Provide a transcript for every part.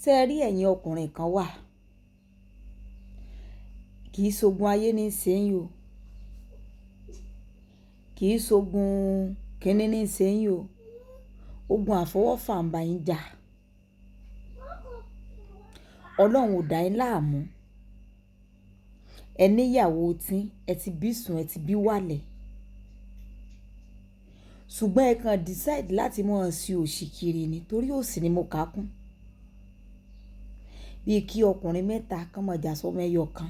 ṣé ẹ rí ẹ̀yin ọkùnrin kan wà kì í ṣogun ayé ní sẹ́yìn o, kì í ṣogun kínní ní sẹ́yìn o, ogun àfọwọ́fà ń bá yín jà. Ọlọ́run ò dá yín láàmú, ẹ níyàwó tí ẹ ti bí sùn ẹ ti bí wàlẹ̀, ṣùgbọ́n ẹ kàn decide láti mọ̀ ọ́n sí òṣì kiri ni torí òṣì ni mo kà á kún. Bíi kí ọkùnrin mẹ́ta kàn máa jà sọ́mọ ẹyọ kan,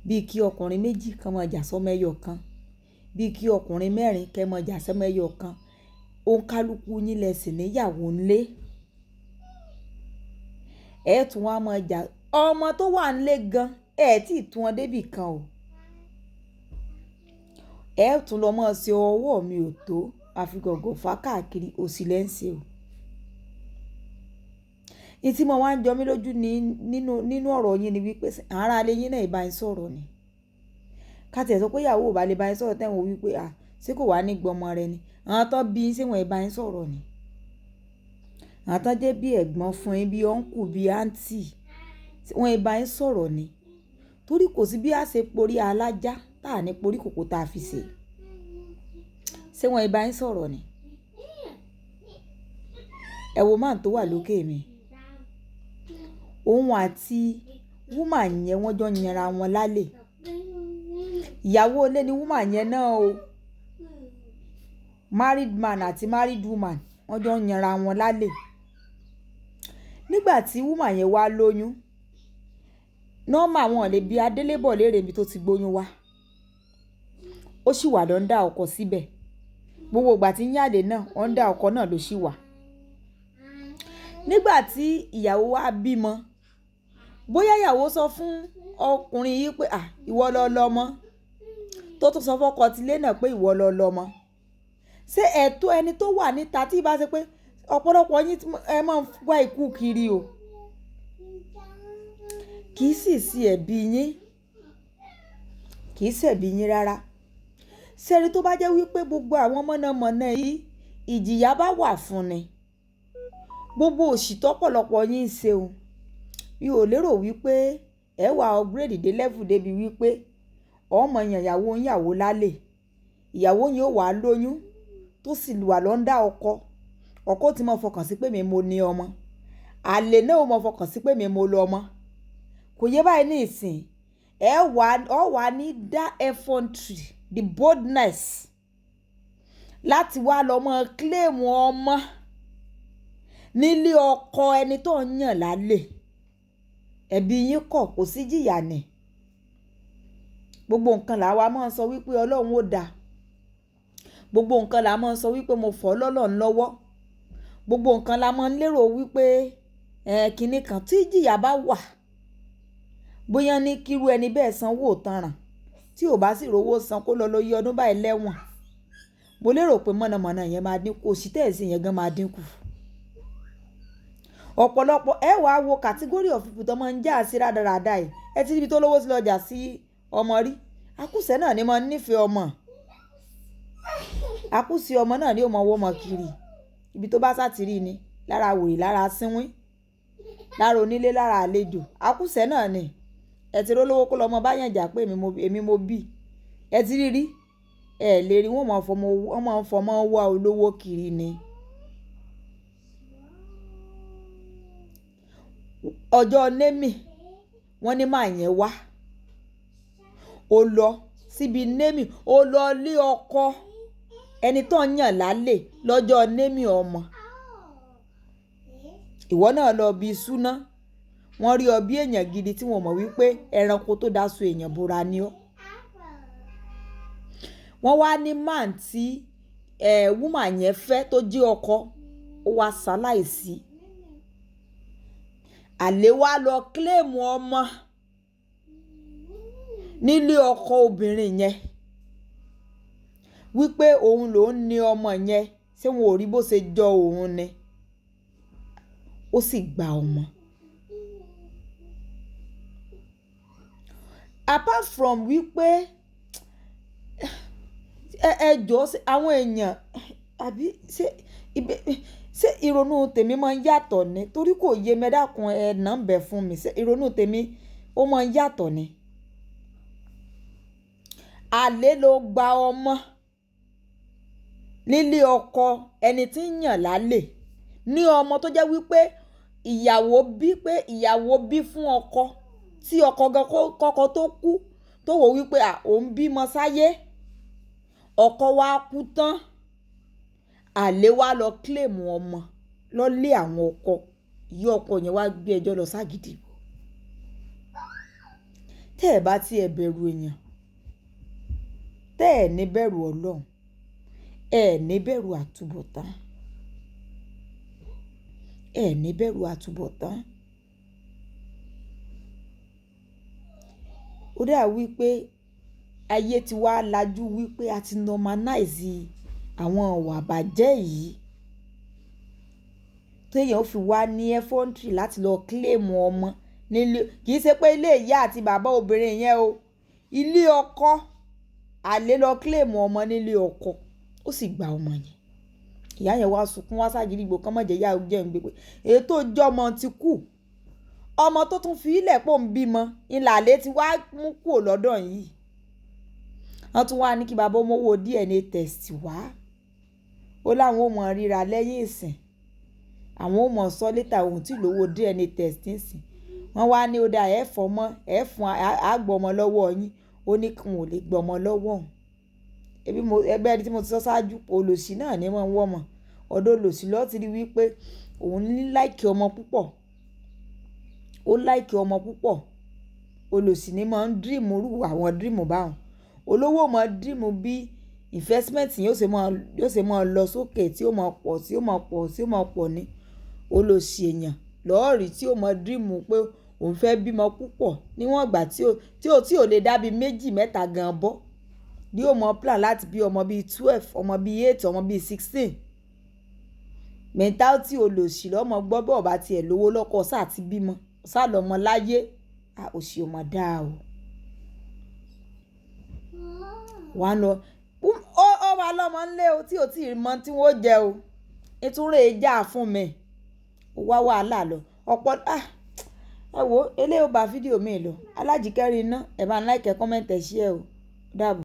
bíi kí ọkùnrin méjì kàn máa jà sọ́mọ ẹyọ kan, bíi kí ọkùnrin mẹ́rin kẹ́ máa jà sọ́mọ ẹyọ kan. Òǹkálùkù yín lẹ sì níyàwó ńlé, ẹ tún wá máa jà ọmọ tó wà ńlé gan ẹ tí ì tún wọn débì kan o. Ẹ tún lọ máa ṣe ọwọ́ mi ò tó àfikọ̀gọ̀ fà káàkiri òsì lẹ́ǹsẹ̀ o. Ìtí mo wá ń jọ mí lójú nínú ọ̀rọ̀ yín ni wípé ara alẹ́ yín náà ìbá ń sọ̀rọ̀ ni. Ká tiẹ̀ sọ pé ìyàwó ò bá lè bá ń sọ̀rọ̀ tẹ́wọ̀n wípé ṣé kò wá ní gbọmọ rẹ ni. Àwọn tó bí ṣé wọn ìbá ń sọ̀rọ̀ ni. Àwọn tó jẹ́ bí ẹ̀gbọ́n fún yín bí ọ́nkù bí áǹtì wọn ìbá ń sọ̀rọ̀ ni. Torí kò sí bí a ṣe porí alájá tá à ní porí kòkó tá a fi ṣe. Ṣé wọn ìbá ń sọ̀rọ̀ ni. Ẹ wo máà tó wà lókè mi. Òun àti wúmà yẹn wọ́n jọ yanra wọn lálẹ́. Ìyàwó ilé ni wúmà yẹn náà o. Married man àti married woman wọ́n jọ yanra wọn lálẹ́. Nígbà tí wúmà yẹn wá lóyún, nọ́ọ̀mà wọn lè bi adélébọ̀ léèrè ibi tó ti gbóyún wá. Ó sì wà lọ́ndà ọkọ síbẹ̀. Gbogbo ìgbà tí ń yàlè náà ọ̀ndà ọkọ náà ló sì wà. Nígbà tí ìyàwó wa bímọ, bóyá ìyàwó sọ fún ọkùnrin yìí pé ìwọ lọ lọ́mọ, tó tún sọ fọ́kọ tilé náà pé ìwọ lọ lọ́mọ. Ṣé ẹ̀tọ́ ẹni tó wà níta tí ìbá ṣe pé ọ̀pọ̀lọpọ̀ yín ẹ máa ń wá ikú kiri o. Kì í sì sí ẹ̀bi yín, kì í ṣẹ̀bi yín rárá. Ṣẹ́rí tó bá jẹ́ wípé gbogbo àwọn mọ̀nàmọ́ná yìí ìjìyà bá wà fún ni, gbogbo òṣì tọ́pọ̀lọpọ̀ yín ń ṣe o. Mi ò lérò wípé ẹ wà upgrade dé level débi wípé ọmọ yàn ìyàwó yàwó lálẹ́, ìyàwó yín ó wà lóyún tó sì wà lọ́ndà ọkọ. Ọkọ tí mo fọkàn sí pé mi mo ní ọmọ, àlè náà ó mọ fọkàn sí pé mi mo lọ ọmọ. Kò yé báyìí ní ìsìn. Ọ wà ní that effrontery, the boldness láti wá lọ mọ claim ọmọ nílé ọkọ ẹni tó ń yàn lálẹ́. Ẹ̀bi yín kọ̀ kò sí jìyà ni. Gbogbo nǹkan là wá máa ń sọ wípé Ọlọ́run ó dá. Gbogbo nǹkan là máa ń sọ wípé mo fọ́ lọ́lọ́run lọ́wọ́. Gbogbo nǹkan la máa ń lérò wípé kinní kan tí jìyà bá wà, bóyá ní kírú ẹni bẹ́ẹ̀ sanwó tanràn tí ò bá sì rówó san kó lọ lóye ọdún báyìí lẹ́wọ̀n. Mo lérò pé mọ̀nàmọ́ná yẹn máa dínkù, òṣì tẹ̀sí yẹn gan máa dínkù. Ọ̀pọ̀lọpọ̀ ẹ wàá wo category of people tó máa ń jà sí rádaràda yìí. Ẹ ti ríbi tó lówó sí lọ jà sí ọmọ rí. Akúṣẹ̀ náà ni mo nífẹ̀ẹ́ ọmọ. Akúṣẹ̀ ọmọ náà ni ó mọ owó ọmọ kiri. Ibi tó bá sátìrí ni lára wòrì lára sínwín, lára onílé lára àlejò. Akúṣẹ̀ náà ni. Ẹ ti rólówó kó lọ́mọ bá yàn jà pé èmi mo bí. Ẹ ti rí. Ẹ lè rí wọ́n máa ń fọmọ wá olówó kiri ni. Ọjọ́ némì wọ́n ní máa yẹn wá. Ó lọ síbi némì, ó lọ lé ọkọ ẹni tó ń yàn lálẹ́ lọ́jọ́ némì ọmọ. Ìwọ náà lọ bí súná. Wọ́n rí ọ bí èèyàn gidi tí wọ́n mọ̀ wípé ẹranko tó dáṣọ èèyàn bora ni ọ́. Wọ́n wá ní man tí woman yẹn fẹ́ tó jẹ́ ọkọ, ó wá ṣaláìsí. Àlè wá lọ claim ọmọ nílé ọkọ obìnrin yẹn wípé òun ló ń ní ọmọ yẹn, ṣé wọn ò rí bó ṣe jọ òun ni. Ó sì gba ọmọ. Apart from wípé ẹ jọ àwọn èèyàn àbí ṣé ìrònú tèmi máa ń yàtọ̀ ni torí kò yé mi, ẹ dákun ẹ nà ń bẹ fún mi, ṣé ìrònú tèmi ó máa ń yàtọ̀ ni. Àlè ló gba ọmọ nílé ọkọ ẹni tí ń yàn lálè ní ọmọ tó jẹ́ wípé ìyàwó bí fún ọkọ tí ọkọ gan kọ́kọ́ tó kú tó wò wípé òun bímọ sáyé, ọkọ wa kú tán, àlè wa lọ claim ọmọ lọ́lé àwọn ọkọ, yí ọkọ yẹn wá gbé ẹjọ́ lọ ságídígbò. Tẹ́ ẹ bá ti ẹ bẹ̀rù èèyàn, tẹ́ ẹ ní bẹ̀rù Ọlọ́run, ẹ ní bẹ̀rù àtúbọ̀tán, ẹ ní bẹ̀rù àtúbọ̀tán. Ó dà wípé ayé ti wá lajú wípé a ti normalize àwọn ìwà bàjẹ́ yìí téèyàn fi wá ní effrontery láti lọ claim ọmọ nílé, kì í ṣe pé ilé ìyá àti bàbá obìnrin yẹn o, ilé ọkọ, àlè lọ claim ọmọ nílé ọkọ ó sì gba ọmọ yẹn. Ìyá yẹn wá sunkún wá ságídígbò kán mọ̀jẹ̀ ìyá jẹ́ ń gbé pé èyí tó jọmọ ti kú, ọmọ tó tún fi ilẹ̀ pò ń bímọ ilà àlè ti wá mú kúrò lọ́dọ̀ yìí. Wọ́n tún wá ní kí bàbá ọmọ wo DNA test wá, ó láwọn ò mọ̀ ríra lẹ́yìn ìsìn, àwọn ò mọ̀ sọ létà òun tí lówó DNA test nísìn. Wọ́n wá ní ó dá ẹ̀ fọmọ ẹ̀ fún àgbọ̀mọ lọ́wọ́ yín, ó ní kí wọn ò lè gbọmọ lọ́wọ́ òun. Ẹgbẹ́ ẹni tí mo ti sọ ṣáájú, olòṣì náà ni wọ́n ń wọ́ ọmọ, ọ̀dọ̀ olòṣì lọ́ọ́ ti rí wípé òun ní láìkì ọmọ púpọ̀, ó láìkì ọmọ púpọ̀, olòṣì ni máa ń dírìmù rú àwọn dírìmù báwọn. Olówó máa dírìmù bí investment yóò ṣe máa lọ sókè tí ó máa pọ̀ tí ó máa pọ̀ tí ó máa pọ̀ ní. Olòṣì èèyàn lọ́ọ̀rì tí ó máa dírìmù pé òun fẹ́ bímọ púpọ̀ níwọ̀n ìgbà tí ò lè dábí 2 mẹ́ta gan bọ́, ní ó mọ plan láti bí ọmọ bíi 12, ọmọ bíi 8, ọmọ bíi 16. Mentality olòṣì lọ́mọ gbọ́ bọ́ọ̀ bá tiẹ̀ lówó lọ́kọ sáà ti bímọ sáà lọ́mọ láyé, òṣì ò mọ̀ dáa o. Wọ́n lọ ó máa lọ́mọ ńlé o tí ò tí ì mọ tí wọ́n jẹ o, ìtúrè já fún mi, ó wá wàhálà lọ ọ̀pọ̀ ẹ wo eléyìí ó bá fídíò mi lọ. Alájíkẹ́rí iná ẹ̀ bá ń like, comment, share o, dàbọ̀.